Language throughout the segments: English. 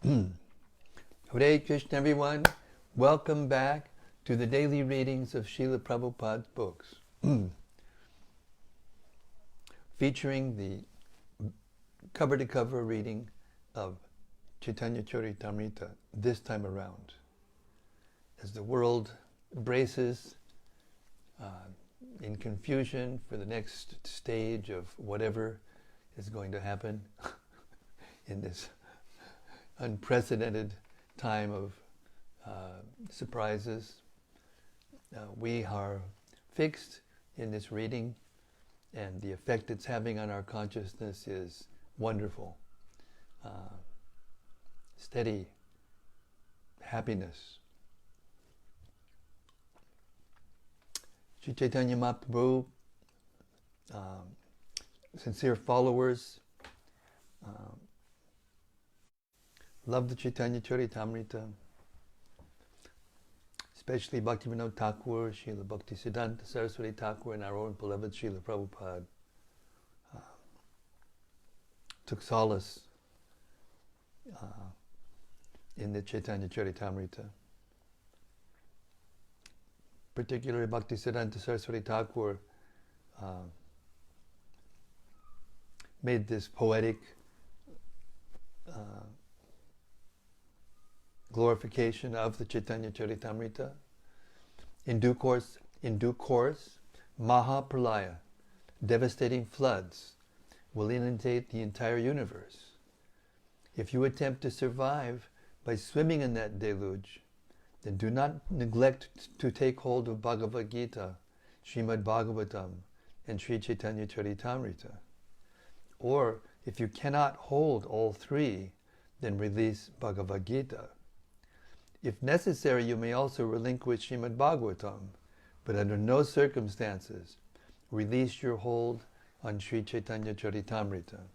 Hare Krishna, everyone. Welcome back to the daily readings of Srila Prabhupada's books, featuring the cover-to-cover reading of Caitanya-caritämrta this time around. As the world braces in confusion for the next stage of whatever is going to happen in this unprecedented time of surprises, we are fixed in this reading, and the effect it's having on our consciousness is wonderful. Steady happiness. Sri Chaitanya Mahäprabhu, sincere followers, love the Caitanya-caritämrta, especially Bhaktivinoda Thakur, Srila Bhaktisiddhanta Saraswati Thakur, and our own beloved Srila Prabhupada took solace in the Caitanya-caritämrta. Particularly Bhaktisiddhanta Saraswati Thakur made this poetic glorification of the Caitanya-caritämrta. In due course, Mahäprabhu, devastating floods, will inundate the entire universe. If you attempt to survive by swimming in that deluge, then do not neglect to take hold of Bhagavad Gita, Srimad Bhagavatam, and Sri Caitanya-caritämrta. Or, if you cannot hold all three, then release Bhagavad Gita. If necessary, you may also relinquish Srimad Bhagavatam, but under no circumstances release your hold on Sri Caitanya-caritämrta.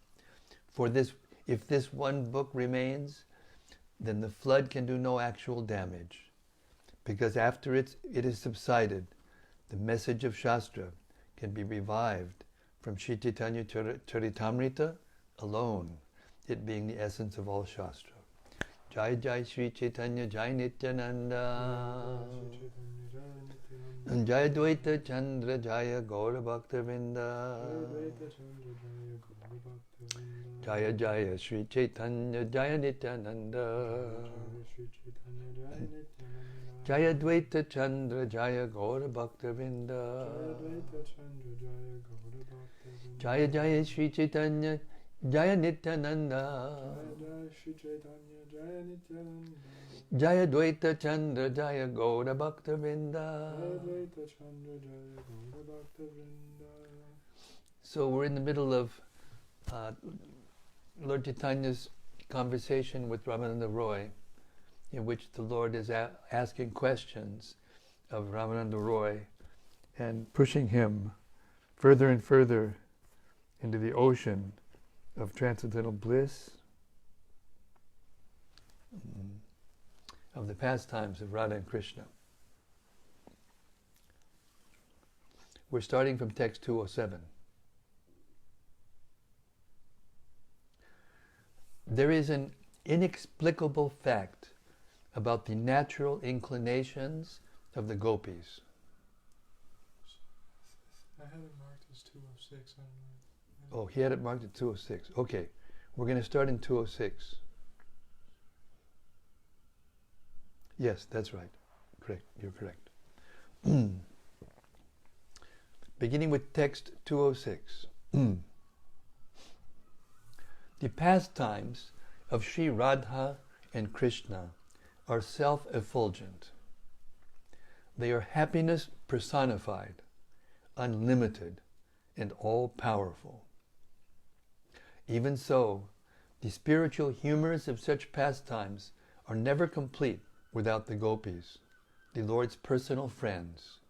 For this, if this one book remains, then the flood can do no actual damage, because after it is subsided, the message of Shastra can be revived from Sri Caitanya-caritämrta alone, it being the essence of all Shastra. Jai Jai Sri Chaitanya Jai Nityananda Jai Dvaita Chandra Jaya Gaura Bhakta Vrinda Jaya Jaya Sri Chaitanya Jaya Nityananda Jaya Dvaita Chandra Jaya Gaura Bhakta Vrinda Jaya Jaya Sri Chaitanya Jaya Nityananda Jaya Dvaita Chandra Jaya Gaura Bhakta Vrinda. So we're in the middle of Lord Chaitanya's conversation with Rämänanda Roy, in which the Lord is asking questions of Rämänanda Roy and pushing him further and further into the ocean of transcendental bliss, of the pastimes of Radha and Krishna. We're starting from text 207. There is an inexplicable fact about the natural inclinations of the gopis. I have it marked as 206. I don't know. Oh, he had it marked at 206. Okay, we're going to start in 206. Yes, that's right. Correct. You're correct. Beginning with text 206. The pastimes of Sri Radha and Krishna are self-effulgent. They are happiness personified, unlimited, and all-powerful. Even so, the spiritual humors of such pastimes are never complete without the gopis, the Lord's personal friends.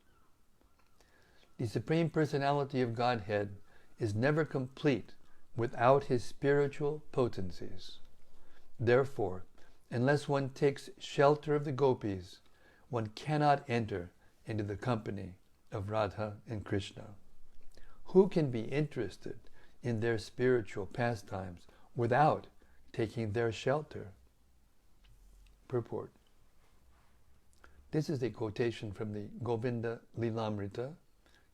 The Supreme Personality of Godhead is never complete without his spiritual potencies. Therefore, unless one takes shelter of the gopis, one cannot enter into the company of Radha and Krishna. Who can be interested in their spiritual pastimes without taking their shelter? Purport. This is a quotation from the Govinda Lilamrita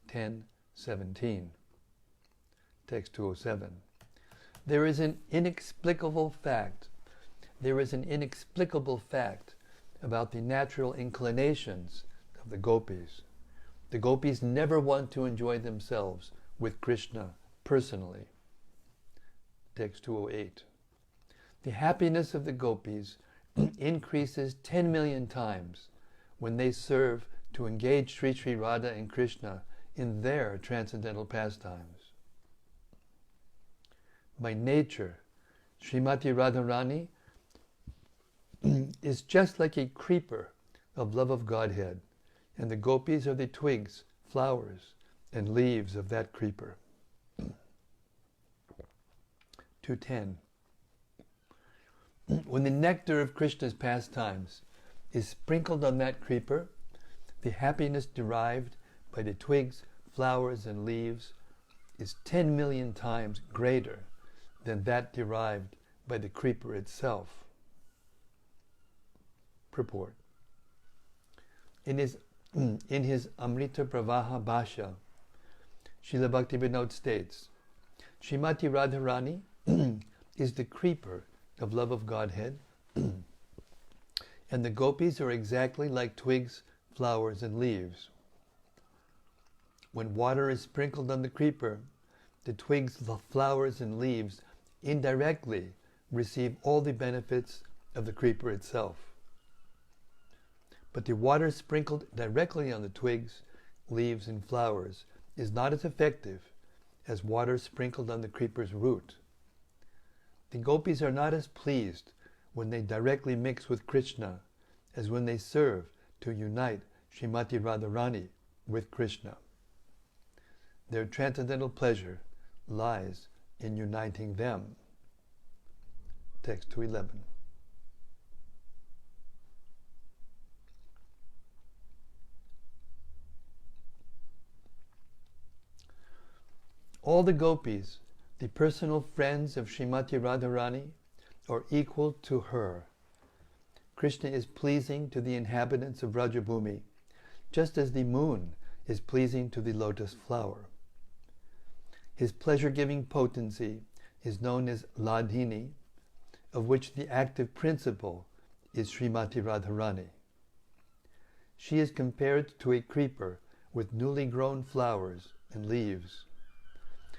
10:17, text 207. There is an inexplicable fact about the natural inclinations of the gopis. The gopis never want to enjoy themselves with Krishna personally. Text 208. The happiness of the gopis increases 10 million times when they serve to engage Sri Sri Radha and Krishna in their transcendental pastimes. By nature, Srimati Radharani is just like a creeper of love of Godhead, and the gopis are the twigs, flowers, and leaves of that creeper. 210. When the nectar of Krishna's pastimes is sprinkled on that creeper, the happiness derived by the twigs, flowers, and leaves is 10 million times greater than that derived by the creeper itself. Purport. In his Amrita Pravaha Bhasha, Srila Bhaktivinoda states, Srimati Radharani is the creeper of love of Godhead, and the gopis are exactly like twigs, flowers, and leaves. When water is sprinkled on the creeper, the twigs, the flowers, and leaves indirectly receive all the benefits of the creeper itself. But the water sprinkled directly on the twigs, leaves, and flowers is not as effective as water sprinkled on the creeper's root. The gopis are not as pleased when they directly mix with Krishna as when they serve to unite Srimati Radharani with Krishna. Their transcendental pleasure lies in uniting them. Text 211. All the gopis, the personal friends of Srimati Radharani, are equal to her. Krishna is pleasing to the inhabitants of Vrajabhumi, just as the moon is pleasing to the lotus flower. His pleasure-giving potency is known as Ladhini, of which the active principle is Srimati Radharani. She is compared to a creeper with newly grown flowers and leaves.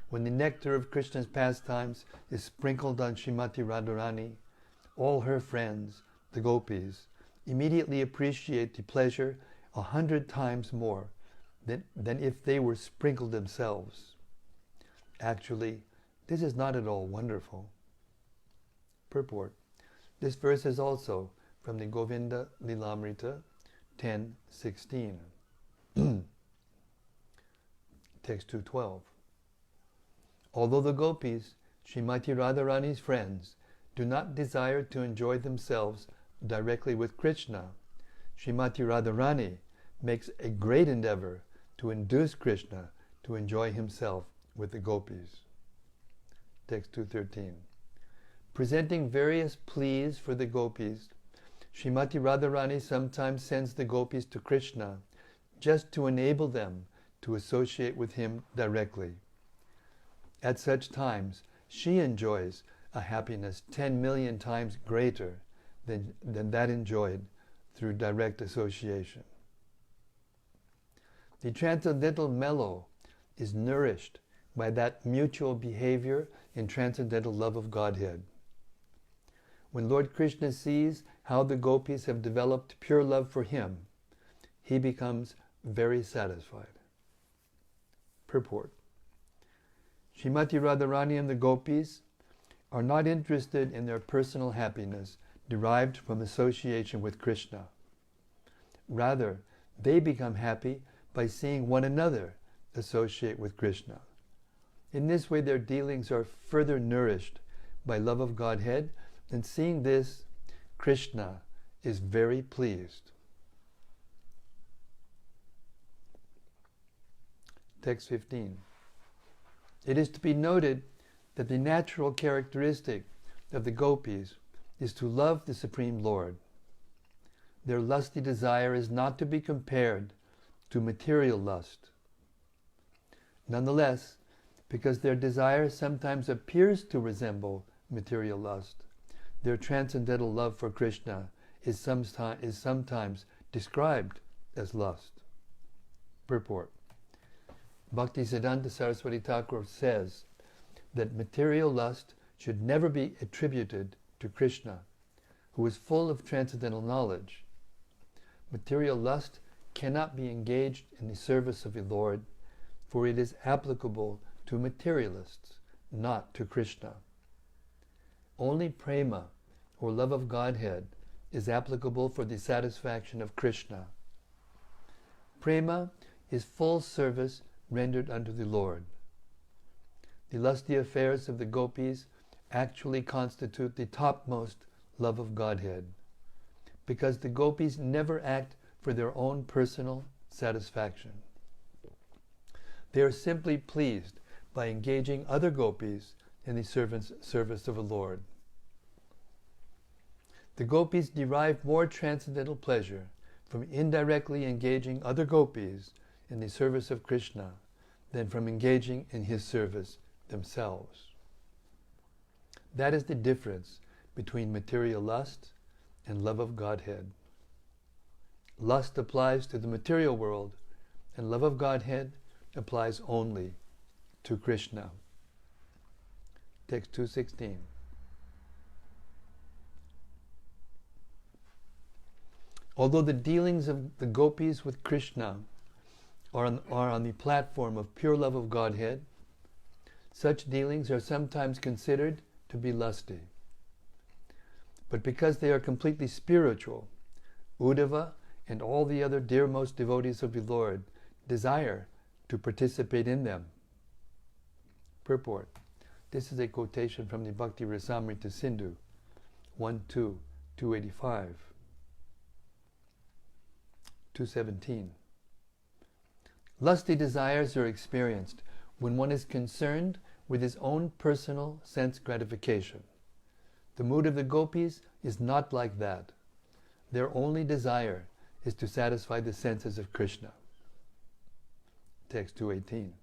When the nectar of Krishna's pastimes is sprinkled on Srimati Radharani, all her friends, the gopis, immediately appreciate the pleasure 100 times more than if they were sprinkled themselves. Actually, this is not at all wonderful. Purport. This verse is also from the Govinda Lilamrita 10:16. Text 212. Although the gopis, Srimati Radharani's friends, do not desire to enjoy themselves directly with Krishna, Srimati Radharani makes a great endeavor to induce Krishna to enjoy himself with the gopis. Text 213. Presenting various pleas for the gopis, Srimati Radharani sometimes sends the gopis to Krishna just to enable them to associate with him directly. At such times, she enjoys a happiness 10 million times greater than that enjoyed through direct association. The transcendental mellow is nourished by that mutual behavior in transcendental love of Godhead. When Lord Krishna sees how the gopis have developed pure love for him, he becomes very satisfied. Purport. Srimati Radharani and the gopis are not interested in their personal happiness derived from association with Krishna. Rather, they become happy by seeing one another associate with Krishna. In this way, their dealings are further nourished by love of Godhead, and seeing this, Krishna is very pleased. Text 15. It is to be noted that the natural characteristic of the gopis is to love the Supreme Lord. their lusty desire is not to be compared to material lust. Nonetheless, because their desire sometimes appears to resemble material lust, their transcendental love for Krishna is sometimes described as lust. Purport. Bhaktisiddhanta Saraswati Thakur says that material lust should never be attributed to Krishna, who is full of transcendental knowledge. Material lust cannot be engaged in the service of the Lord, for it is applicable to materialists, not to Krishna. Only prema, or love of Godhead, is applicable for the satisfaction of Krishna. Prema is full service rendered unto the Lord. The lusty affairs of the gopis actually constitute the topmost love of Godhead, because the gopis never act for their own personal satisfaction. They are simply pleased by engaging other gopis in the service of the Lord. The gopis derive more transcendental pleasure from indirectly engaging other gopis in the service of Krishna than from engaging in his service themselves. That is the difference between material lust and love of Godhead. Lust applies to the material world, and love of Godhead applies only to Krishna. Text 216. Although the dealings of the gopis with Krishna are on the platform of pure love of Godhead, such dealings are sometimes considered to be lusty. But because they are completely spiritual, Uddhava and all the other dearmost devotees of the Lord desire to participate in them. Purport. This is a quotation from the Bhakti Rasamrita Sindhu, 1-2, 285. 217. Lusty desires are experienced when one is concerned with his own personal sense gratification. The mood of the gopis is not like that. Their only desire is to satisfy the senses of Krishna. Text 218.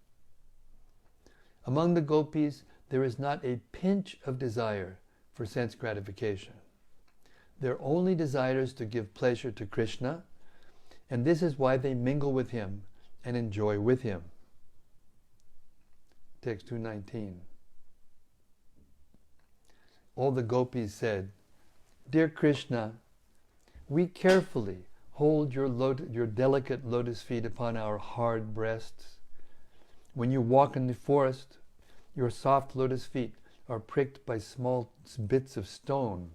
Among the gopis, there is not a pinch of desire for sense gratification. Their only desire is to give pleasure to Krishna, and this is why they mingle with him and enjoy with him. Text 219. All the gopis said, "Dear Krishna, we carefully hold your delicate lotus feet upon our hard breasts. When you walk in the forest, your soft lotus feet are pricked by small bits of stone.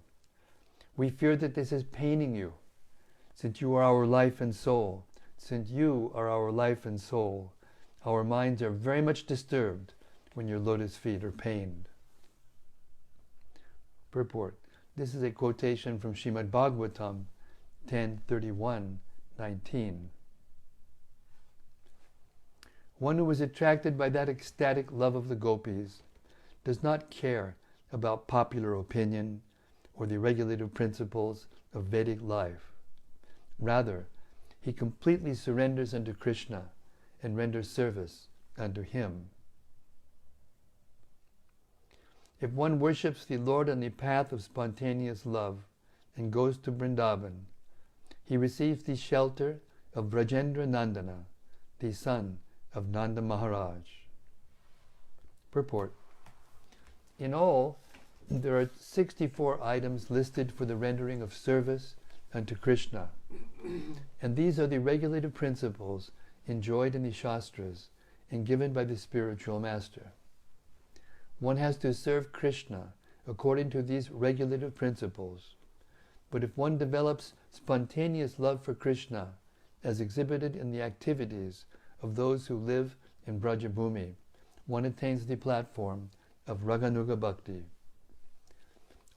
We fear that this is paining you, since you are our life and soul. Since you are our life and soul, our minds are very much disturbed when your lotus feet are pained." Purport. This is a quotation from Srimad Bhagavatam 10:31-19. One who is attracted by that ecstatic love of the gopis does not care about popular opinion or the regulative principles of Vedic life. Rather, he completely surrenders unto Krishna and renders service unto him. If one worships the Lord on the path of spontaneous love and goes to Vrindavan, he receives the shelter of Brajendra Nandana, the son of Nanda Maharaj. Purport. In all, there are 64 items listed for the rendering of service unto Krishna, and these are the regulative principles enjoyed in the Shastras and given by the spiritual master. One has to serve Krishna according to these regulative principles. But if one develops spontaneous love for Krishna, as exhibited in the activities of those who live in Brajabhumi, one attains the platform of Raganuga Bhakti.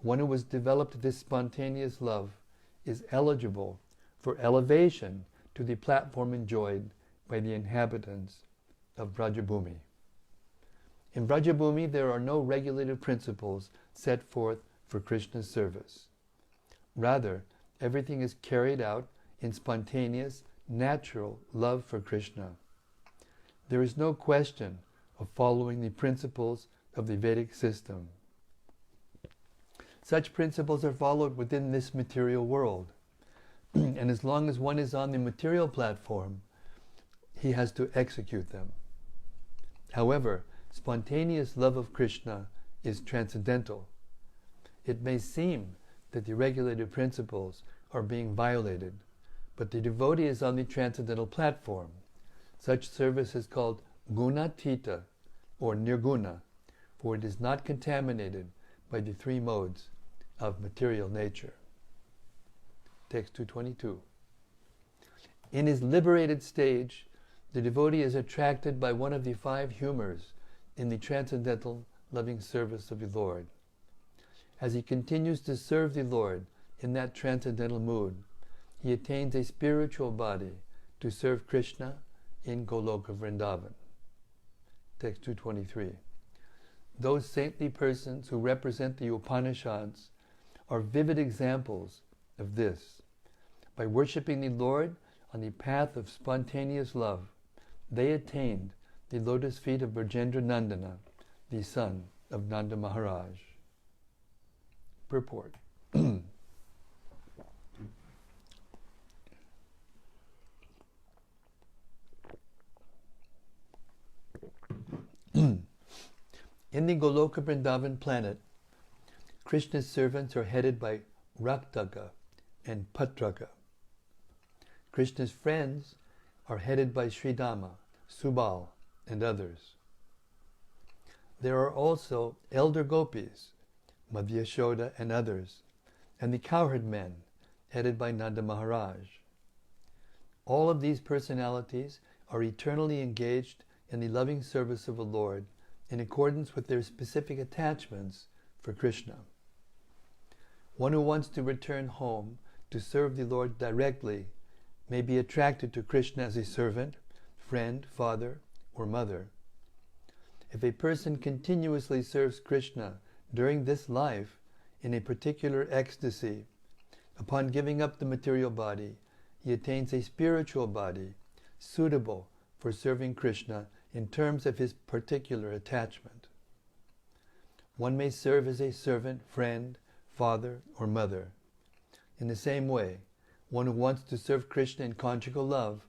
One who has developed this spontaneous love is eligible for elevation to the platform enjoyed by the inhabitants of Brajabhumi. In Brajabhumi, there are no regulative principles set forth for Krishna's service. Rather, Everything is carried out in spontaneous, natural love for Krishna. There is no question of following the principles of the Vedic system. Such principles are followed within this material world. And as long as one is on the material platform, he has to execute them. However, spontaneous love of Krishna is transcendental. It may seem that the regulated principles are being violated, but the devotee is on the transcendental platform. Such service is called gunatita, or nirguna, for it is not contaminated by the three modes of material nature. Text 222. In his liberated stage, the devotee is attracted by one of the five humors in the transcendental loving service of the Lord. As he continues to serve the Lord in that transcendental mood, he attains a spiritual body to serve Krishna in Goloka Vrindavan. Text 223. Those saintly persons who represent the Upanishads are vivid examples of this. By worshipping the Lord on the path of spontaneous love, they attained the lotus feet of Brajendra Nandana, the son of Nanda Maharaj. Purport. In the Goloka Vrindavan planet, Krishna's servants are headed by Raktaka and Patraka. Krishna's friends are headed by Sridama, Subal, and others. There are also elder gopis, Madhya-lila and others, and the cowherd men, headed by Nanda Maharaj. All of these personalities are eternally engaged in the loving service of the Lord in accordance with their specific attachments for Krishna. One who wants to return home to serve the Lord directly may be attracted to Krishna as a servant, friend, father, or mother. If a person continuously serves Krishna during this life in a particular ecstasy, upon giving up the material body, he attains a spiritual body suitable for serving Krishna in terms of his particular attachment. One may serve as a servant, friend, father, or mother. In the same way, one who wants to serve Krishna in conjugal love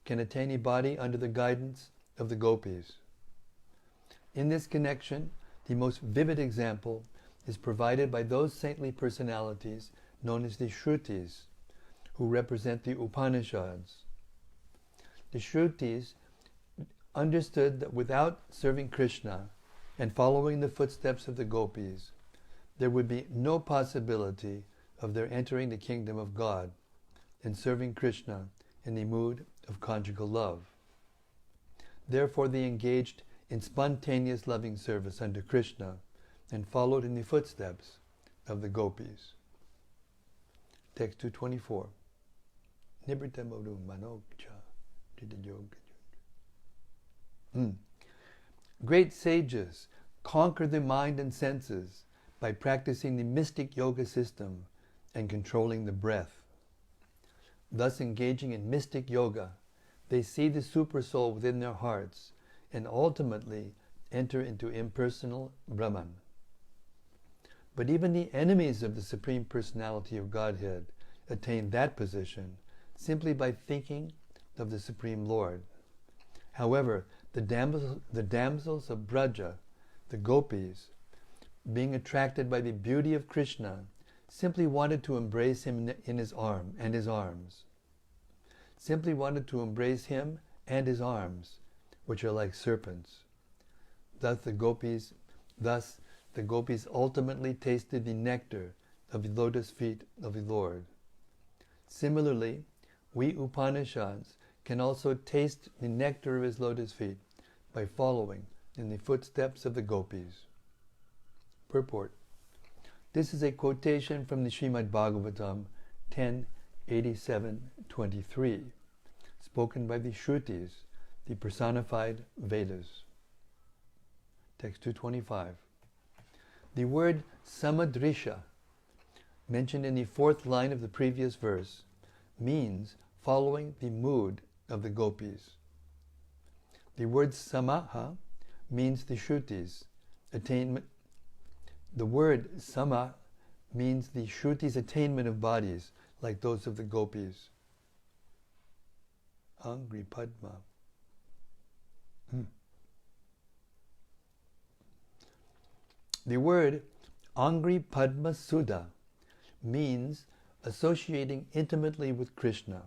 can attain a body under the guidance of the gopis. In this connection, the most vivid example is provided by those saintly personalities known as the Shrutis, who represent the Upanishads. The Shrutis understood that without serving Krishna and following the footsteps of the gopis, there would be no possibility of their entering the kingdom of God and serving Krishna in the mood of conjugal love. Therefore they engaged in spontaneous loving service unto Krishna and followed in the footsteps of the gopis. Text 224. Nibritamodu manokcha didayoga. Great sages conquer the mind and senses by practicing the mystic yoga system and controlling the breath. Thus engaging in mystic yoga, they see the supersoul within their hearts and ultimately enter into impersonal Brahman. But even the enemies of the Supreme Personality of Godhead attain that position simply by thinking of the Supreme Lord. However, the damsels of Braja, the gopis, being attracted by the beauty of Krishna, simply wanted to embrace him in his arms. Simply wanted to embrace him and his arms, which are like serpents. Thus the gopis ultimately tasted the nectar of the lotus feet of the Lord. Similarly, we Upanishads can also taste the nectar of his lotus feet by following in the footsteps of the gopis. Purport. This is a quotation from the Srimad Bhagavatam 10:87-23, spoken by the Shrutis, the personified Vedas. Text 225. The word samadrisha mentioned in the fourth line of the previous verse, means following the mood of the gopis. The word samaha means the shrutis, attainment. The word sama means the shrutis' attainment of bodies, like those of the gopis. Angri Padma. The word Angri Padma Sudha means associating intimately with Krishna.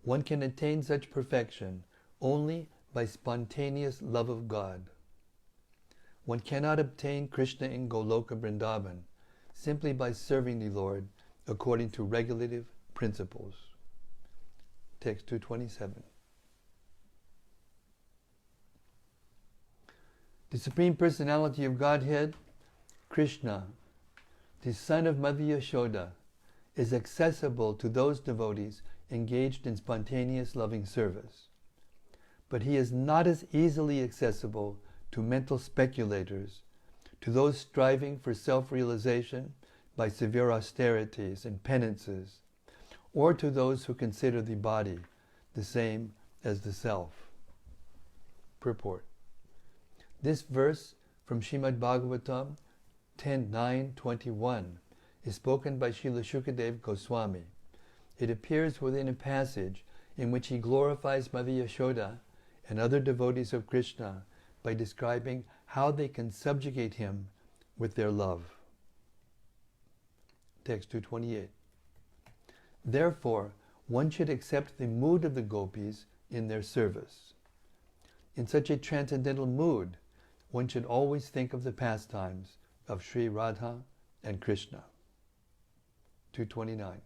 One can attain such perfection only by spontaneous love of God. One cannot obtain Krishna in Goloka Vrindavan simply by serving the Lord according to regulative principles. Text 227. The Supreme Personality of Godhead, Krishna, the son of Mother Yashoda, is accessible to those devotees engaged in spontaneous loving service. But he is not as easily accessible to mental speculators, to those striving for self-realization by severe austerities and penances, or to those who consider the body the same as the self. Purport. This verse from Srimad Bhagavatam 10.9.21 is spoken by Srila Shukadev Goswami. It appears within a passage in which he glorifies Mother Yashoda and other devotees of Krishna by describing how they can subjugate him with their love. Text 228. Therefore, one should accept the mood of the gopis in their service. In such a transcendental mood, one should always think of the pastimes of Sri Radha and Krishna. 229.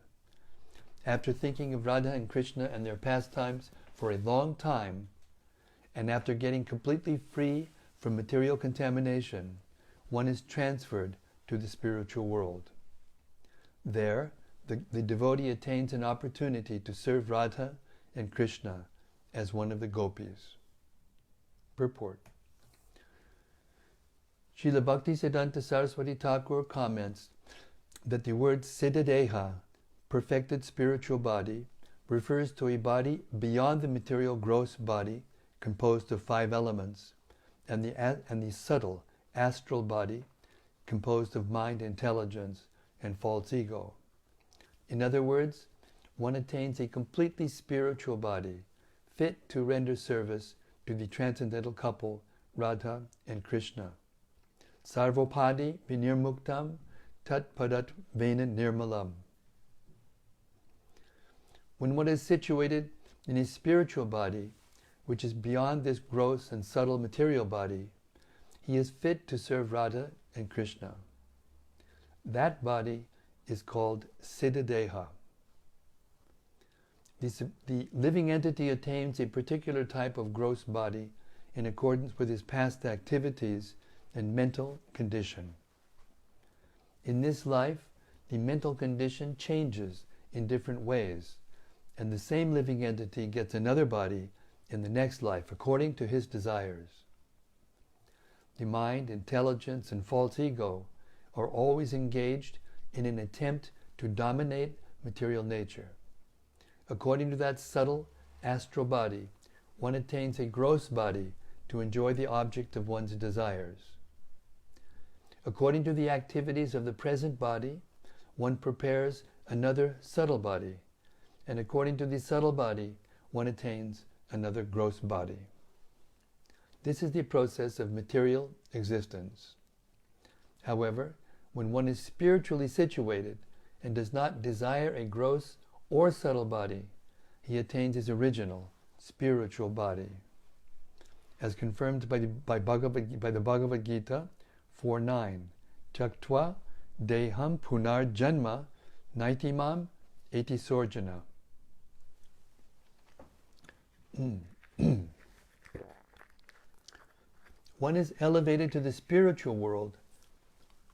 After thinking of Radha and Krishna and their pastimes for a long time, and after getting completely free from material contamination, one is transferred to the spiritual world. There, the devotee attains an opportunity to serve Radha and Krishna as one of the gopis. Purport. Srila Bhaktisiddhanta Saraswati Thakur comments that the word Siddhadeha, perfected spiritual body, refers to a body beyond the material gross body composed of 5 elements, and the subtle astral body composed of mind, intelligence, and false ego. In other words, one attains a completely spiritual body, fit to render service to the transcendental couple Radha and Krishna. Sarvopadi vinirmuktam tat padat vena nirmalam. When one is situated in a spiritual body, which is beyond this gross and subtle material body, he is fit to serve Radha and Krishna. That body is called Siddhadeha. The living entity attains a particular type of gross body in accordance with his past activities and mental condition. In this life, the mental condition changes in different ways, and the same living entity gets another body in the next life according to his desires. The mind, intelligence, and false ego are always engaged in an attempt to dominate material nature. According to that subtle astral body, one attains a gross body to enjoy the object of one's desires. According to the activities of the present body, one prepares another subtle body, and according to the subtle body, one attains another gross body. This is the process of material existence. However, when one is spiritually situated and does not desire a gross or subtle body, he attains his original spiritual body. As confirmed by the Bhagavad Gita 4.9, Chaktva deham punar janma naitimam eti sorjana. One is elevated to the spiritual world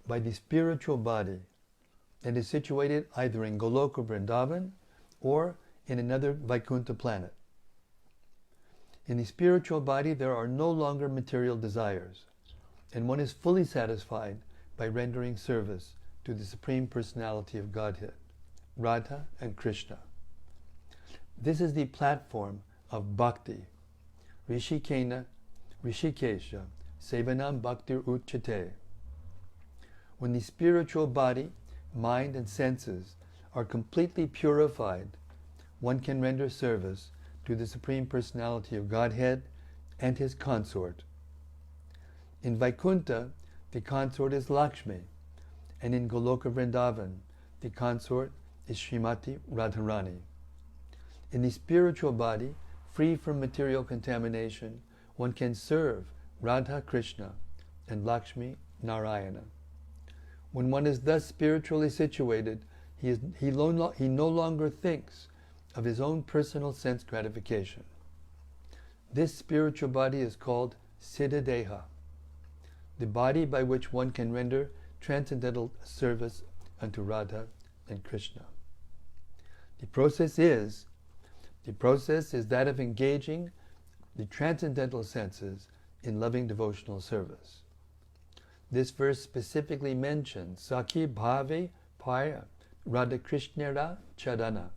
by the spiritual body and is situated either in Goloka Vrindavan or in another Vaikuntha planet. In the spiritual body there are no longer material desires, and one is fully satisfied by rendering service to the Supreme Personality of Godhead, Radha and Krishna. This is the platform of bhakti. Rishikesha Sevanam Bhaktir Uchate. When the spiritual body, mind and senses are completely purified, one can render service to the Supreme Personality of Godhead and his consort. In Vaikuntha, the consort is Lakshmi, and in Goloka Vrindavan, the consort is Srimati Radharani. In the spiritual body, free from material contamination, one can serve Radha Krishna and Lakshmi Narayana. When one is thus spiritually situated, he no longer thinks of his own personal sense gratification. This spiritual body is called Siddhadeha, the body by which one can render transcendental service unto Radha and Krishna. The process is that of engaging the transcendental senses in loving devotional service. This verse specifically mentions Sakhi Bhave Paya Radha Krishnera Chadana.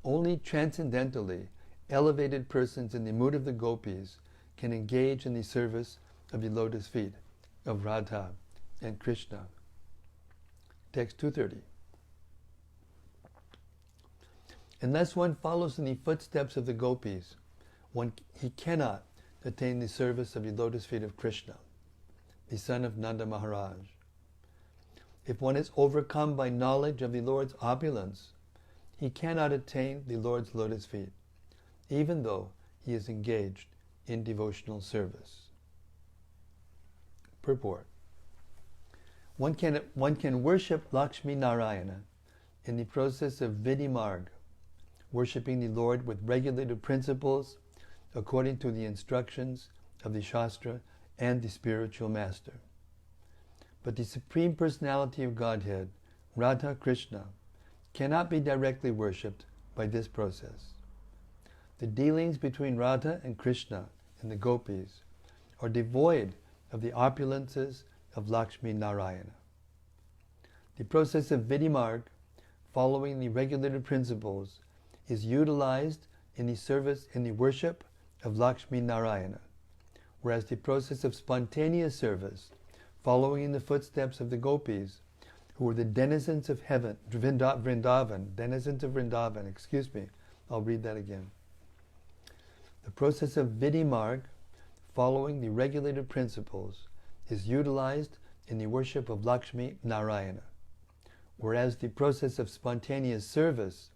Only transcendentally elevated persons in the mood of the gopis can engage in the service of the lotus feet of Radha and Krishna. Text 230. Unless one follows in the footsteps of the gopis, he cannot attain the service of the lotus feet of Krishna, the son of Nanda Maharaj. If one is overcome by knowledge of the Lord's opulence, he cannot attain the Lord's lotus feet, even though he is engaged in devotional service. Purport. One can worship Lakshmi Narayana in the process of Vidimarg, worshipping the Lord with regulated principles according to the instructions of the Shastra and the spiritual master. But the Supreme Personality of Godhead, Radha Krishna, cannot be directly worshipped by this process. The dealings between Radha and Krishna and the gopis are devoid of the opulences of Lakshmi Narayana. The process of Vidimarg, following the regulated principles, is utilized in the worship of Lakshmi Narayana, whereas the process of spontaneous service, following in the footsteps of the gopis, who were the denizens of heaven, I'll read that again. The process of Vidimarg, following the regulated principles, is utilized in the worship of Lakshmi Narayana, whereas the process of spontaneous service,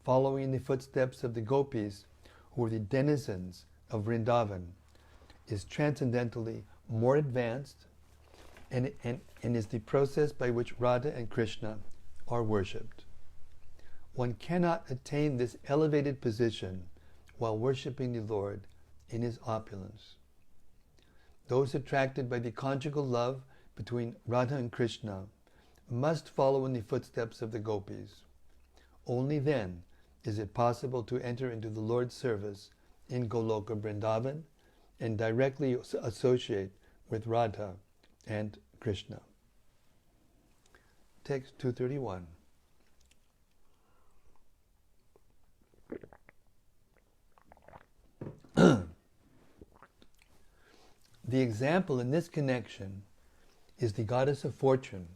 following in the footsteps of the gopis, who were the denizens of Vrindavan, is transcendentally more advanced and is the process by which Radha and Krishna are worshipped. One cannot attain this elevated position while worshipping the Lord in his opulence. Those attracted by the conjugal love between Radha and Krishna must follow in the footsteps of the gopis. Only then is it possible to enter into the Lord's service in Goloka Vrindavan and directly associate with Radha and Krishna. Text 231. The example in this connection is the goddess of fortune,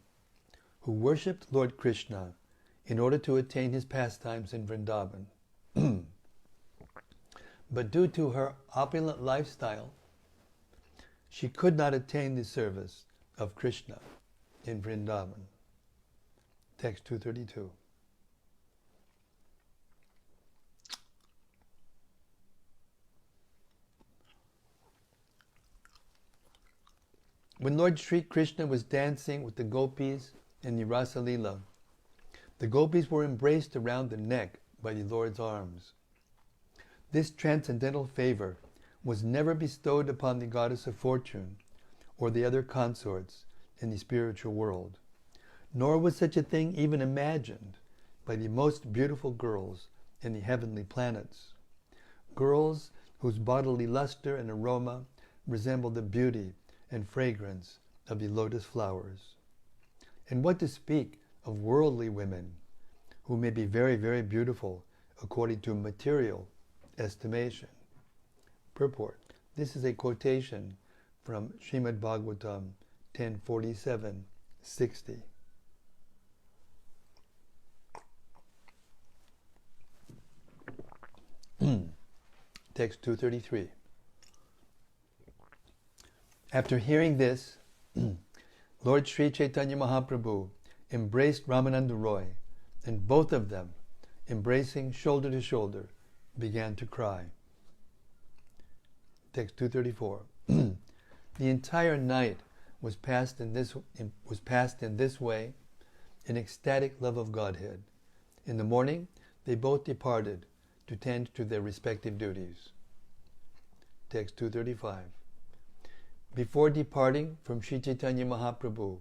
who worshipped Lord Krishna in order to attain his pastimes in Vrindavan. But due to her opulent lifestyle, she could not attain the service of Krishna in Vrindavan. Text 232. When Lord Sri Krishna was dancing with the gopis in the Rasa-lila, the gopis were embraced around the neck by the Lord's arms. This transcendental favor was never bestowed upon the goddess of fortune or the other consorts in the spiritual world, nor was such a thing even imagined by the most beautiful girls in the heavenly planets, girls whose bodily luster and aroma resembled the beauty and fragrance of the lotus flowers. And what to speak of worldly women, who may be very, very beautiful according to material estimation. Purport. This is a quotation from Srimad Bhagavatam 10:47-60. Text 233. After hearing this, Lord Sri Caitanya Mahaprabhu embraced Rämänanda Roy, and both of them, embracing shoulder to shoulder, began to cry. Text 234. The entire night was passed in this way, in ecstatic love of Godhead. In the morning, they both departed to tend to their respective duties. Text 235. Before departing from Sri Caitanya Mahaprabhu,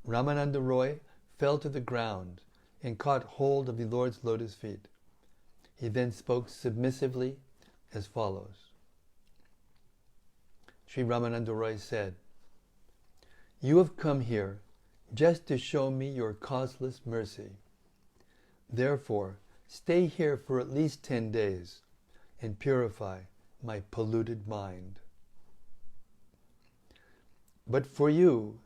Rämänanda Roy fell to the ground and caught hold of the Lord's lotus feet. He then spoke submissively as follows. Sri Rämänanda Roy said, "You have come here just to show me your causeless mercy. Therefore, stay here for at least 10 days and purify my polluted mind. But for you,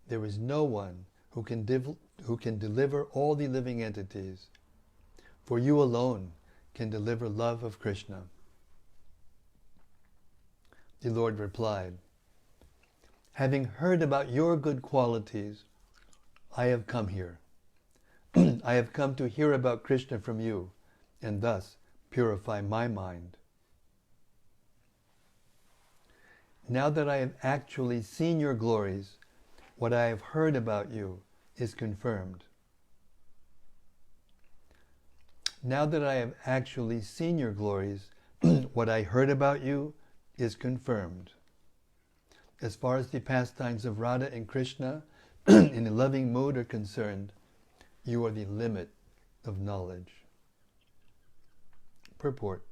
there is no one who can deliver all the living entities. For you alone can deliver love of Krishna." The Lord replied, "Having heard about your good qualities, I have come here. I have come to hear about Krishna from you, and thus purify my mind. Now that I have actually seen your glories, what I have heard about you is confirmed. Now that I have actually seen your glories, what I heard about you is confirmed. As far as the pastimes of Radha and Krishna in a loving mood are concerned, you are the limit of knowledge." Purport.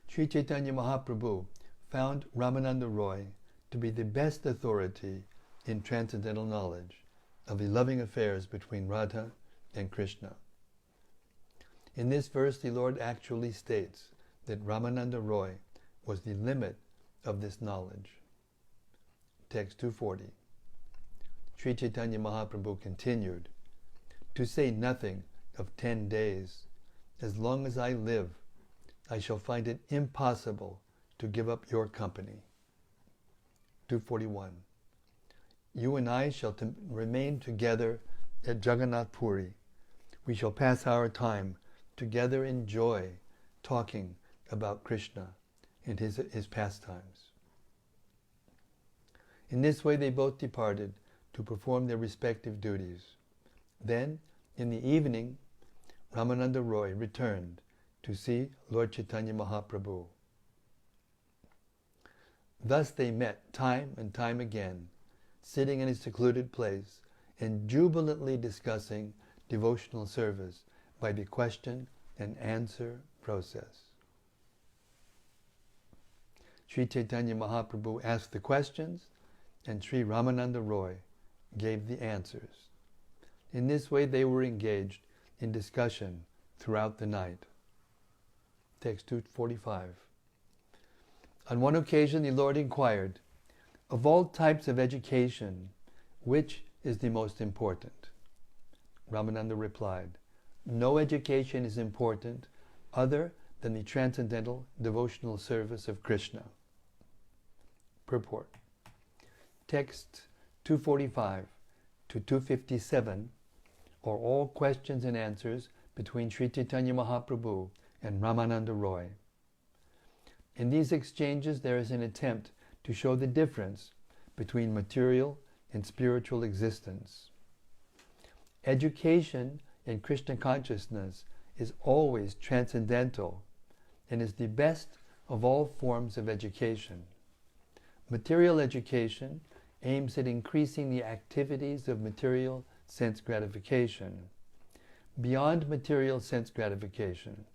Sri Caitanya Mahaprabhu found Rämänanda Roy to be the best authority in transcendental knowledge of the loving affairs between Radha and Krishna. In this verse, the Lord actually states that Rämänanda Roy was the limit of this knowledge. Text 240. Sri Caitanya Mahaprabhu continued, "To say nothing of 10 days, as long as I live, I shall find it impossible to give up your company." 241. "You and I shall remain together at Jagannath Puri. We shall pass our time together in joy, talking about Krishna and his pastimes." In this way they both departed to perform their respective duties. Then, in the evening, Rämänanda Roy returned to see Lord Chaitanya Mahaprabhu. Thus they met time and time again, sitting in a secluded place and jubilantly discussing devotional service by the question and answer process. Sri Chaitanya Mahaprabhu asked the questions, and Sri Rämänanda Roy gave the answers. In this way they were engaged in discussion throughout the night. Text 245. On one occasion the Lord inquired, "Of all types of education, which is the most important?" Rämänanda replied, "No education is important other than the transcendental devotional service of Krishna." Purport. Text 245 to 257 are all questions and answers between Sri Caitanya Mahaprabhu and Rämänanda Roy. In these exchanges there is an attempt to show the difference between material and spiritual existence. Education in Krishna consciousness is always transcendental and is the best of all forms of education. Material education aims at increasing the activities of material sense gratification. Beyond material sense gratification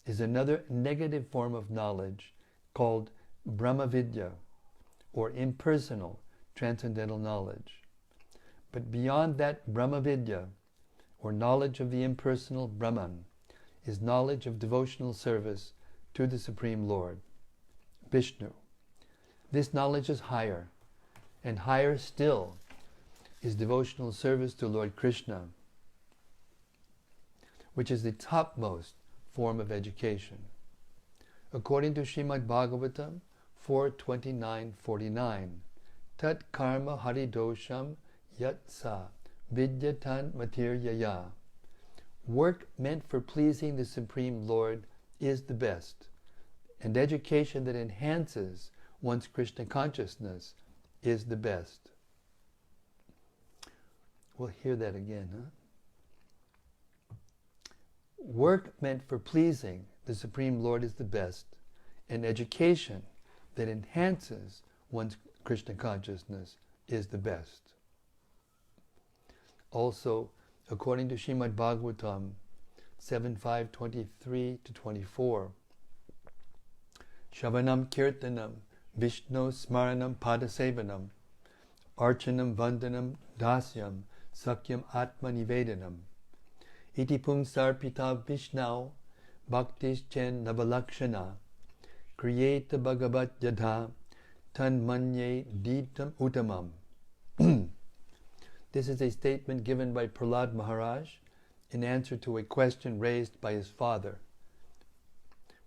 is another negative form of knowledge called Brahma Vidya, or impersonal transcendental knowledge. But beyond that Brahmavidya, or knowledge of the impersonal Brahman, is knowledge of devotional service to the Supreme Lord, Vishnu. This knowledge is higher, and higher still is devotional service to Lord Krishna, which is the topmost form of education. According to Srimad Bhagavatam 4:29-49, Tat karma haridosham yat sa vidyatan matiryaya. Work meant for pleasing the Supreme Lord is the best, and education that enhances one's Krishna consciousness is the best. We'll hear that again, huh? Work meant for pleasing the Supreme Lord is the best, and education that enhances one's Krishna consciousness is the best. Also, according to Srimad Bhagavatam 7:5-23-24, Shavanam Kirtanam Vishnu Smaranam Padasevanam Archanam Vandanam Dasyam Sakyam Atma Nivedanam Iti Pungsarpita Vishnau Bhaktis Chen Navalakshana Kriyeta Bhagavat Yadha Tan Manye Ditam Uttamam. This is a statement given by Prahlad Maharaj in answer to a question raised by his father.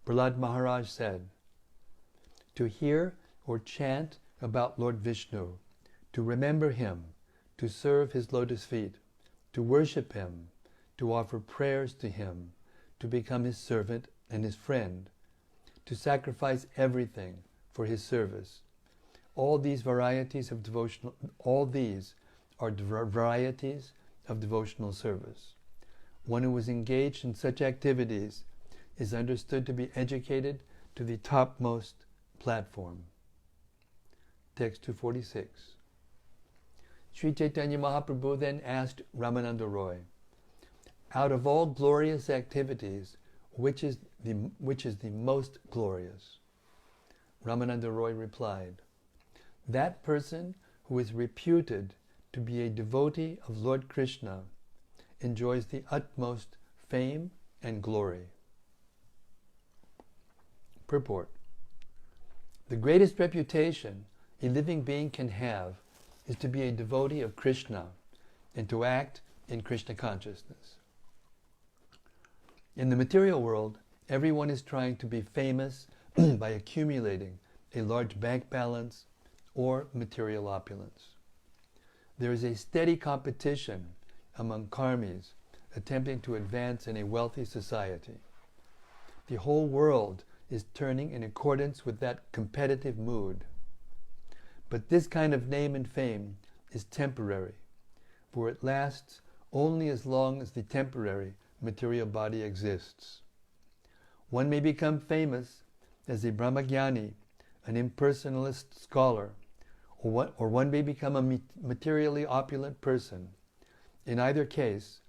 Prahlad Maharaj said, to hear or chant about Lord Vishnu, to remember him, to serve his lotus feet, to worship him, to offer prayers to him, to become his servant and his friend, to sacrifice everything for his service. All these are varieties of devotional service. One who is engaged in such activities is understood to be educated to the topmost platform. Text 246. Sri Chaitanya Mahaprabhu then asked Rämänanda Roy, out of all glorious activities, which is the most glorious? Rämänanda Roy replied, that person who is reputed to be a devotee of Lord Krishna enjoys the utmost fame and glory. Purport. The greatest reputation a living being can have is to be a devotee of Krishna and to act in Krishna consciousness. In the material world, everyone is trying to be famous by accumulating a large bank balance or material opulence. There is a steady competition among karmis attempting to advance in a wealthy society. The whole world is turning in accordance with that competitive mood. But this kind of name and fame is temporary, for it lasts only as long as the temporary material body exists. One may become famous as a Brahmagyani, an impersonalist scholar, or one may become a materially opulent person. In either case,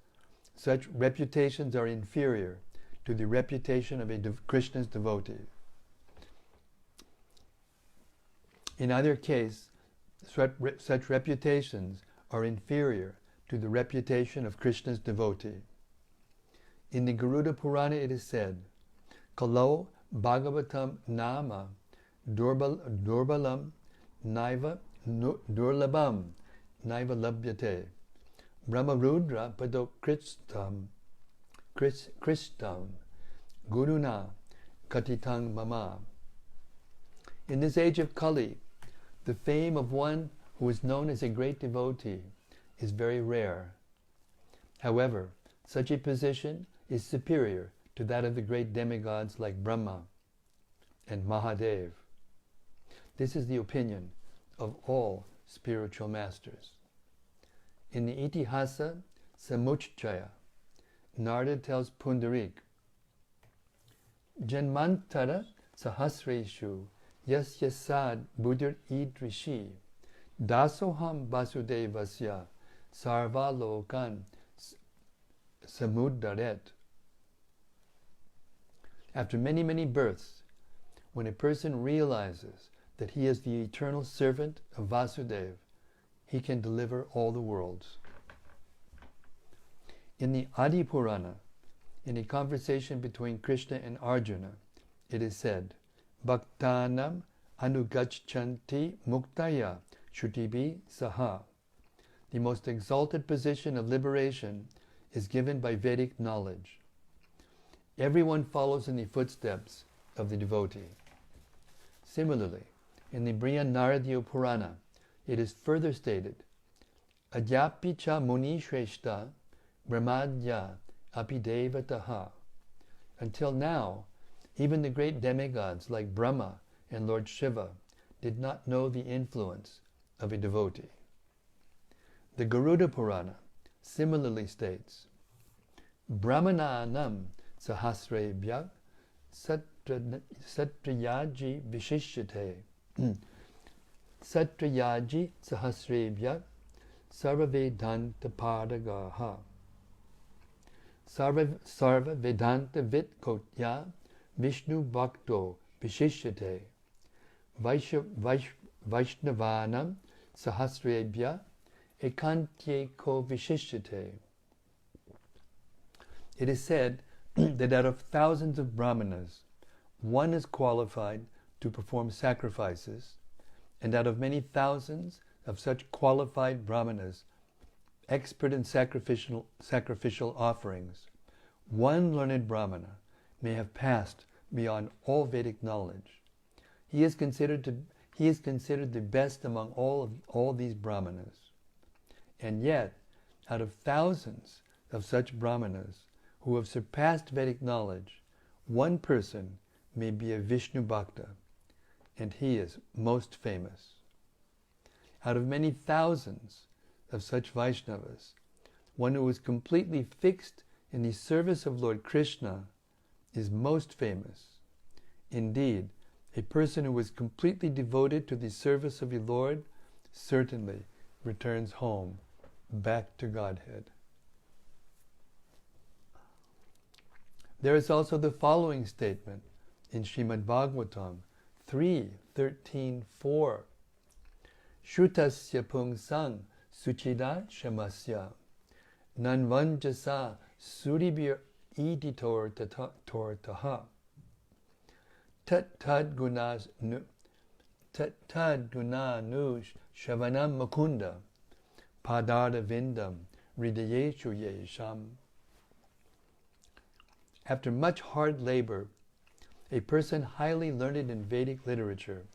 such reputations are inferior to the reputation of a Krishna's devotee. In either case, such reputations are inferior to the reputation of Krishna's devotee. In the Garuda Purana it is said, Kalo Bhagavatam Nama Durbalam Naiva Durlabam Naiva Labhyate Brahmarudra Pado Kristam Guruna Katitang Mama. In this age of Kali, the fame of one who is known as a great devotee is very rare. However, such a position is superior to that of the great demigods like Brahma and Mahadev. This is the opinion of all spiritual masters. In the Itihasa Samuchchaya, Narada tells Pundarik, Janmantara Sahasreshu Yasya Sad Buddhir Idrishi Dasoham Vasudevasya Sarva Lokan Samuddaret. After many, many births, when a person realizes that he is the eternal servant of Vasudeva, he can deliver all the worlds. In the Adi Purana, in a conversation between Krishna and Arjuna, it is said, Bhaktanam anugachanti muktaya shutibi saha. The most exalted position of liberation is given by Vedic knowledge. Everyone follows in the footsteps of the devotee. Similarly, in the Brihadaranyaka Purana, it is further stated, Adyapi cha muni shreshta brahmadya api devataha. Until now, even the great demigods like Brahma and Lord Shiva did not know the influence of a devotee. The Garuda Purana similarly states, Brahmananam sahasrebhya satrayaji vishishyate satrayaji sahasrebhya sarvavedanta padagaha sarva vedanta vitkotya vishnu bhakto vishishyate vaishnavanam sahasrebhya ekantye ko vishishyate. It is said that out of thousands of brahmanas, one is qualified to perform sacrifices, and out of many thousands of such qualified brahmanas, expert in sacrificial offerings, one learned brahmana may have passed beyond all Vedic knowledge. He is considered the best among all these brahmanas. And yet, out of thousands of such brahmanas who have surpassed Vedic knowledge, one person may be a Vishnu Bhakta, and he is most famous. Out of many thousands of such Vaishnavas, one who is completely fixed in the service of Lord Krishna is most famous. Indeed, a person who is completely devoted to the service of the Lord certainly returns home, back to Godhead. There is also the following statement in Srimad Bhagavatam 3:13-4. Shrutasya pungsang suchida shamasya nanvanjasa suribir editor taha tat gunas nush shavanam makunda padarda vindam hridayeshu yesham. After much hard labor, a person highly learned in Vedic literature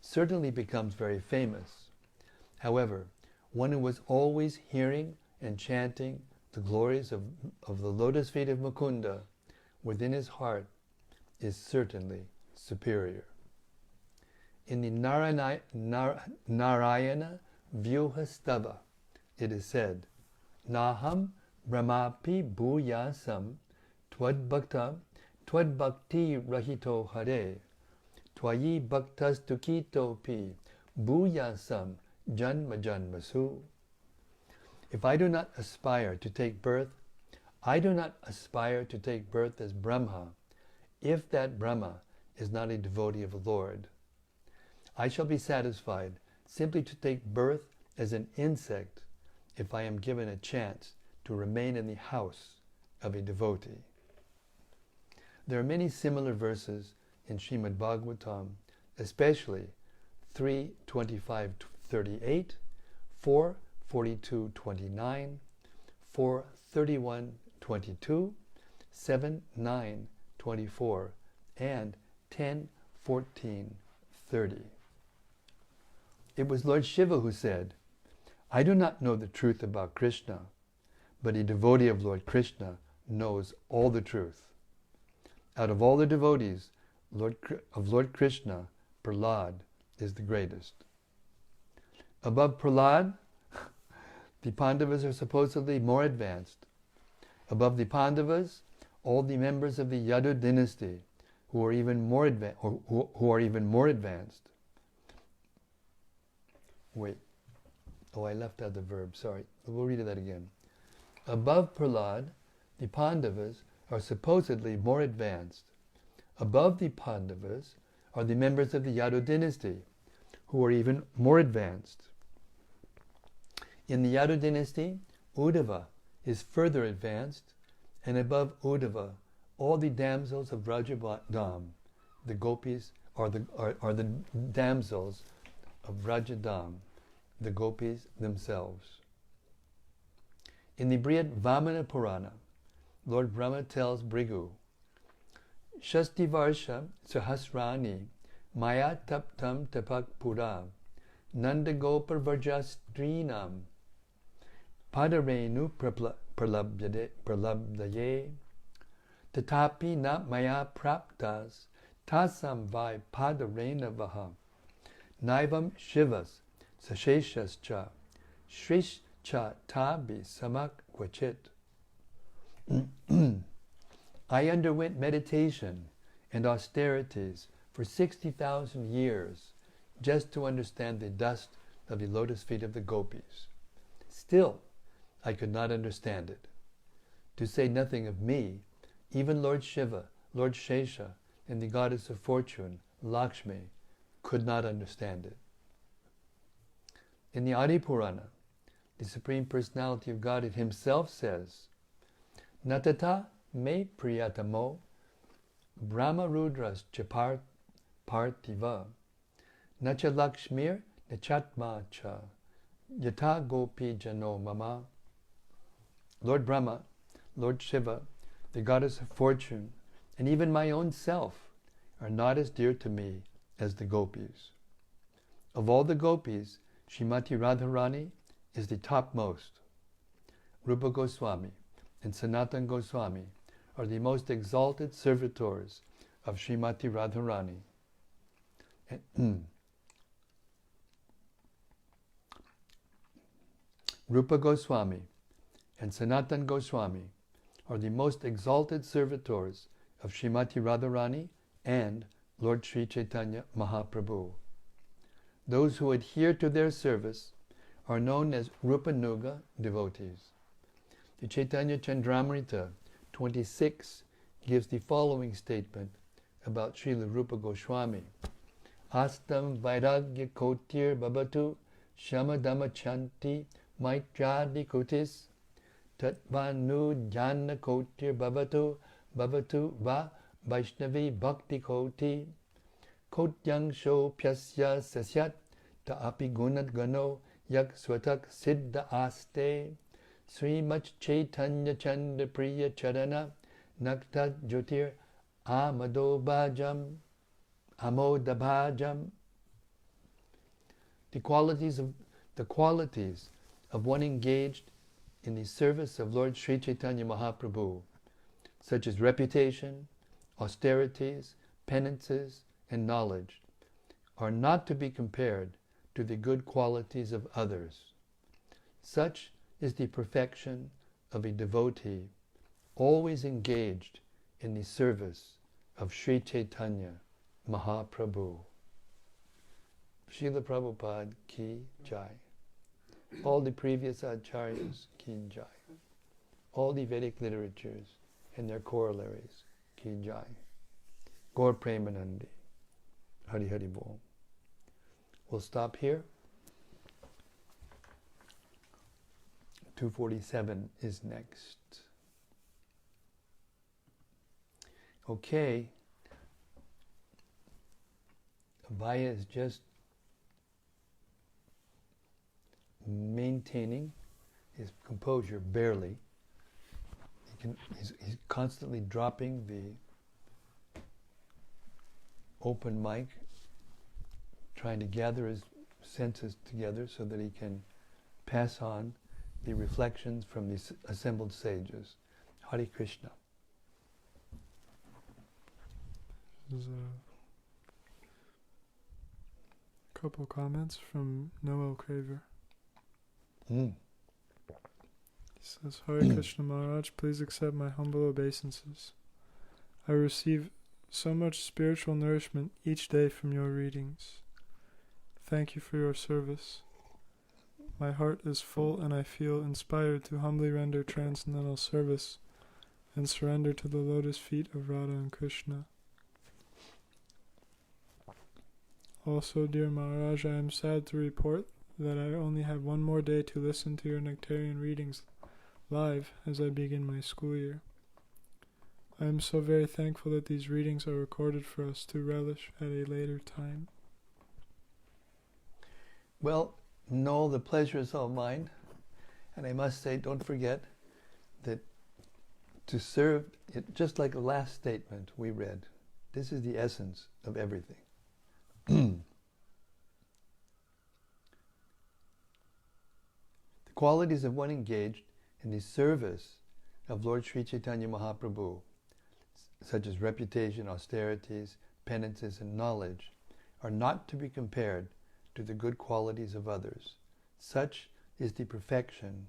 certainly becomes very famous. However, one who was always hearing and chanting the glories of the lotus feet of Mukunda within his heart is certainly superior. In the Narayana Vyuhastava, it is said, Naham brahmapi bhuyasam Twadbhakti rahito hare Twayi bhaktas tukito pi Bhuyasam janma janmasu. If I do not aspire to take birth, I do not aspire to take birth as Brahma, if that Brahma is not a devotee of the Lord. I shall be satisfied simply to take birth as an insect if I am given a chance to remain in the house of a devotee. There are many similar verses in Srimad Bhagavatam, especially 3:25-38, 4:42-29, 4:31-22, 7:9-24, and 10:14-30. It was Lord Shiva who said, I do not know the truth about Krishna, but a devotee of Lord Krishna knows all the truth. Out of all the devotees of Lord Krishna, Prahlad is the greatest. Above Prahlad, the Pandavas are supposedly more advanced. Above the Pandavas, all the members of the Yadu dynasty who are even more advanced. Wait. Oh, I left out the verb. Sorry. We'll read that again. Above Prahlad, the Pandavas are supposedly more advanced. Above the Pandavas are the members of the Yadu dynasty, who are even more advanced. In the Yadu dynasty, Uddhava is further advanced, and above Uddhava, all the damsels of Vrajadam, the gopis, are the damsels of Vrajadam, the gopis themselves. In the Brihad Vamana Purana, Lord Brahma tells Bhrigu, Shasti Varsha Sahasrani Maya Taptam Tapak Pura Nanda Gopar Varjastrinam Padarenu Pralabdaye Tatapi na Maya Praptas Tasam Vai Padarena Vaha Naivam Shivas Sasheshascha Shrishcha Tabi Samak Kvachit. I underwent meditation and austerities for 60,000 years just to understand the dust of the lotus feet of the gopis. Still, I could not understand it. To say nothing of me, even Lord Shiva, Lord Shesha, and the goddess of fortune, Lakshmi, could not understand it. In the Adi Purana, the Supreme Personality of Godhead himself says, Natata me priyatamo Brahma Rudras Chapar Partiva Nacha Lakshmir Nachatma Cha Yata Gopi Jano Mama. Lord Brahma, Lord Shiva, the goddess of fortune, and even my own self are not as dear to me as the gopis. Of all the gopis, Srimati Radharani is the topmost. Rupa Goswami and Sanatana Goswami are the most exalted servitors of Srimati Radharani. Rupa Goswami and Sanatana Goswami are the most exalted servitors of Srimati Radharani and Lord Sri Chaitanya Mahäprabhu. Those who adhere to their service are known as Rupanuga devotees. The Caitanya-caritämrta 26 gives the following statement about Srila Rupa Goswami. Astam Vairagya Kotir Babatu Shamadama Chanti Maitradi Kotis Tatvanu Jnana Kotir Babatu Va Vaishnavi Bhakti Koti Kotyang Sho Pyasya Sasyat Ta'api Gunat Gano Yak Swatak Siddha Aste Srimach Chaitanya Chanda Priya Charana Nakta Jyotir Amadobhajam Amodabhajam. The qualities of one engaged in the service of Lord Sri Chaitanya Mahäprabhu, such as reputation, austerities, penances, and knowledge, are not to be compared to the good qualities of others. Such is the perfection of a devotee always engaged in the service of Sri Chaitanya Mahäprabhu. Srila Prabhupada ki jai. All the previous acharyas ki jai. All the Vedic literatures and their corollaries ki jai. Gaur Premanandi. Hari Hari Bol. We'll stop here. 247 is next. Okay. Abhaya is just maintaining his composure, barely. He's constantly dropping the open mic, trying to gather his senses together so that he can pass on the reflections from the assembled sages. Hare Krishna. There's a couple comments from Noel Craver. He says, Hare Krishna Maharaj, please accept my humble obeisances. I receive so much spiritual nourishment each day from your readings. Thank you for your service. My heart is full and I feel inspired to humbly render transcendental service and surrender to the lotus feet of Radha and Krishna. Also, dear Maharaj, I am sad to report that I only have one more day to listen to your nectarian readings live as I begin my school year. I am so very thankful that these readings are recorded for us to relish at a later time. Well, no, the pleasure is all mine. And I must say, don't forget that to serve, just like the last statement we read, this is the essence of everything. The qualities of one engaged in the service of Lord Sri Caitanya Mahaprabhu, such as reputation, austerities, penances, and knowledge, are not to be compared to the good qualities of others. Such is the perfection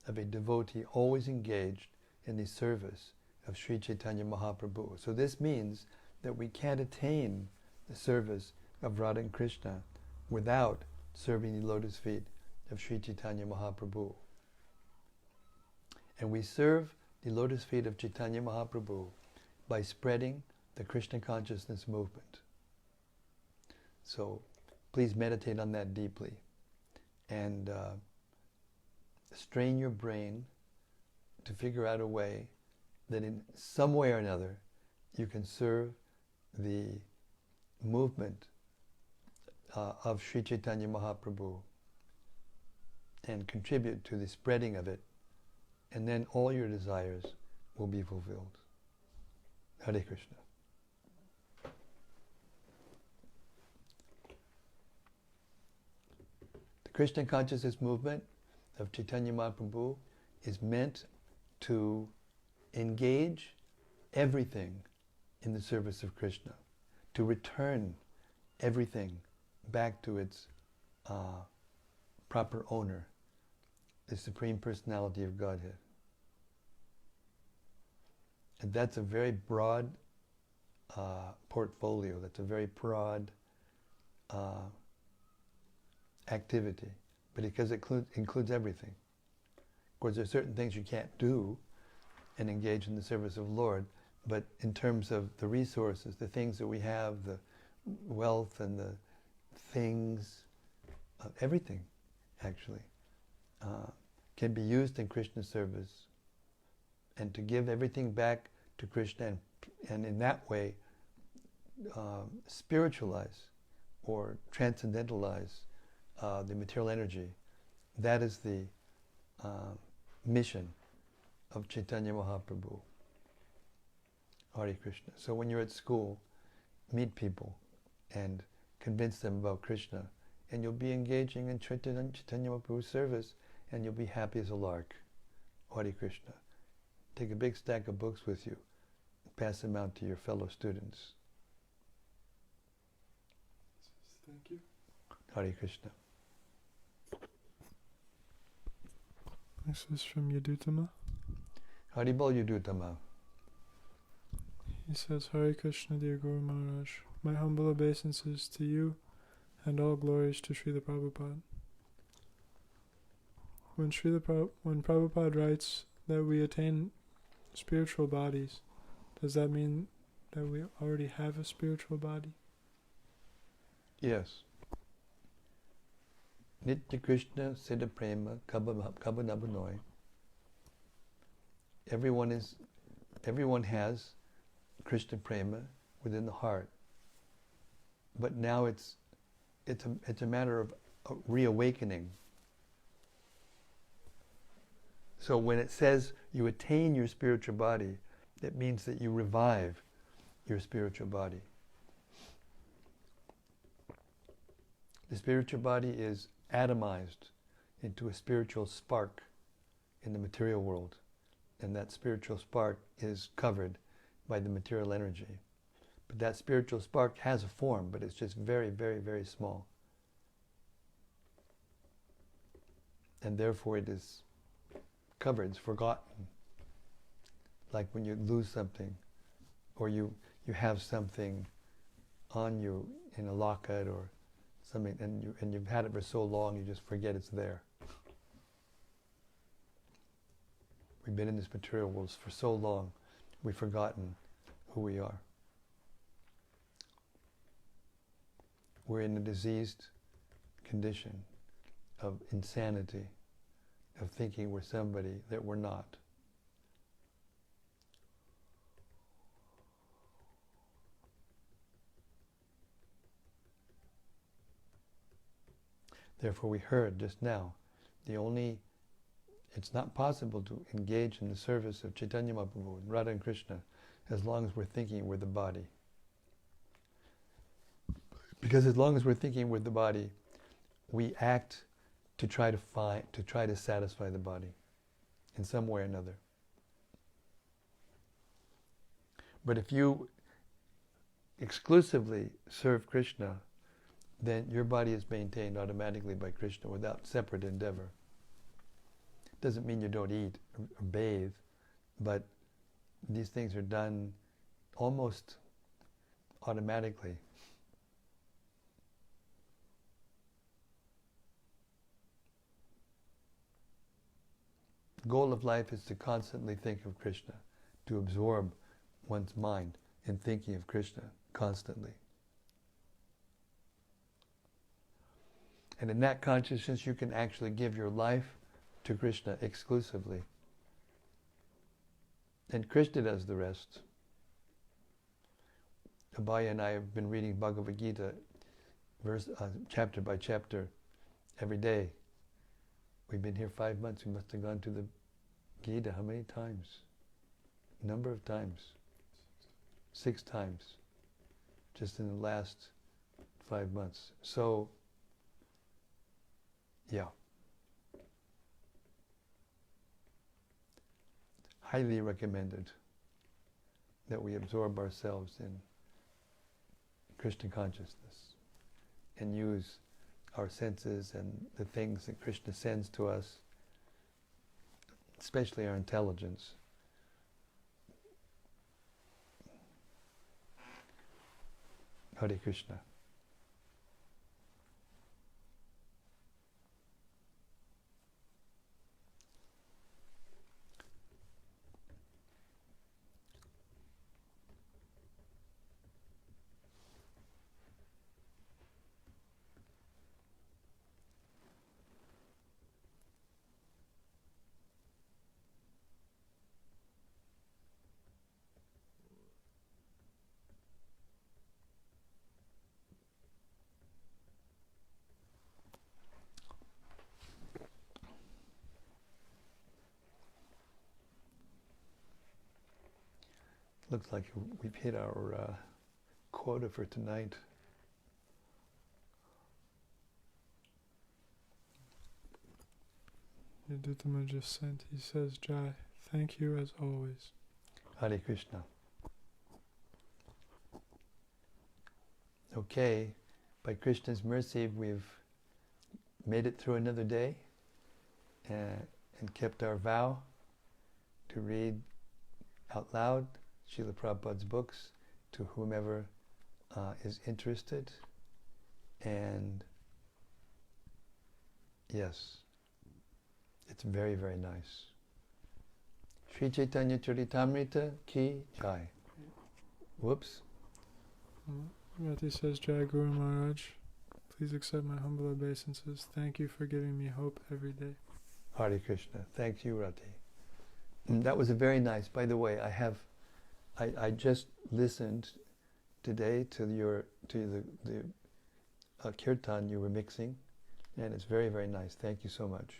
of a devotee always engaged in the service of Sri Caitanya Mahaprabhu. So this means that we can't attain the service of Radha and Krishna without serving the lotus feet of Sri Caitanya Mahaprabhu. And we serve the lotus feet of Chaitanya Mahaprabhu by spreading the Krishna consciousness movement. So please meditate on that deeply and strain your brain to figure out a way that in some way or another you can serve the movement of Sri Chaitanya Mahaprabhu and contribute to the spreading of it, and then all your desires will be fulfilled. Hare Krishna. The Krishna consciousness movement of Chaitanya Mahaprabhu is meant to engage everything in the service of Krishna, to return everything back to its proper owner, the Supreme Personality of Godhead. And that's a very broad portfolio, that's a very broad activity, but because it includes everything. Of course, there are certain things you can't do and engage in the service of the Lord, but in terms of the resources, the things that we have, the wealth and the things, everything actually, can be used in Krishna's service, and to give everything back to Krishna and in that way spiritualize or transcendentalize the material energy. That is the mission of Chaitanya Mahaprabhu. Hare Krishna. So when you're at school, meet people and convince them about Krishna, and you'll be engaging in Chaitanya Mahaprabhu's service, and you'll be happy as a lark. Hare Krishna. Take a big stack of books with you, pass them out to your fellow students. Thank you. Hare Krishna. This is from Yadutama. Haribol Yudutama. He says, Hare Krishna, dear Guru Maharaj. My humble obeisances to you, and all glories to Srila Prabhupada. When Prabhupada writes that we attain spiritual bodies, does that mean that we already have a spiritual body? Yes. Nitya Krishna Siddha Prema Kabanabanoi. Everyone has Krishna Prema within the heart. But now it's a matter of reawakening. So when it says you attain your spiritual body, it means that you revive your spiritual body. The spiritual body is atomized into a spiritual spark in the material world, and that spiritual spark is covered by the material energy. But that spiritual spark has a form, but it's just very, very, very small. And therefore it is covered, it's forgotten. Like when you lose something, or you have something on you in a locket or something, and you've had it for so long you just forget it's there. We've been in this material world for so long, we've forgotten who we are. We're in a diseased condition of insanity, of thinking we're somebody that we're not. Therefore, we heard just now, it's not possible to engage in the service of Chaitanya Mahaprabhu and Radha and Krishna as long as we're thinking we're the body. Because as long as we're thinking we're the body, we act to try to satisfy the body in some way or another. But if you exclusively serve Krishna, then your body is maintained automatically by Krishna without separate endeavor. Doesn't mean you don't eat or bathe, but these things are done almost automatically. The goal of life is to constantly think of Krishna, to absorb one's mind in thinking of Krishna constantly. And in that consciousness, you can actually give your life to Krishna exclusively. And Krishna does the rest. Abhaya and I have been reading Bhagavad Gita chapter by chapter every day. We've been here 5 months. We must have gone to the Gita how many times? Number of times. 6 times. Just in the last 5 months. So, yeah. Highly recommended that we absorb ourselves in Krishna consciousness and use our senses and the things that Krishna sends to us, especially our intelligence. Hare Krishna. Looks like we've hit our quota for tonight. Yadutama just sent, he says, Jai, thank you as always. Hare Krishna. Okay, by Krishna's mercy, we've made it through another day and kept our vow to read out loud Srila Prabhupada's books to whomever is interested. And yes, it's very, very nice. Sri Caitanya-caritämrta ki jai. Whoops. Rati says, Jai Guru Maharaj, please accept my humble obeisances. Thank you for giving me hope every day. Hare Krishna. Thank you, Rati. That was a very nice, by the way, I just listened today to the kirtan you were mixing, and it's very, very nice. Thank you so much.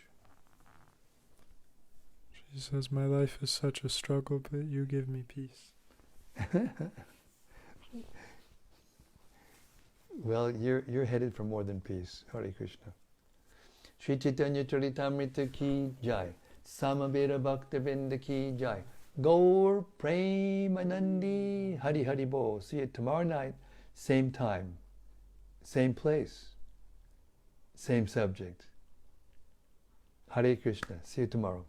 She says, my life is such a struggle, but you give me peace. Well, you're headed for more than peace. Hare Krishna. Sri Caitanya-caritämrta ki jai. Samaveta Bhaktavinda ki jai. Gaur Premanandi Hari Hari Bo. See you tomorrow night, same time, same place, same subject. Hare Krishna. See you tomorrow.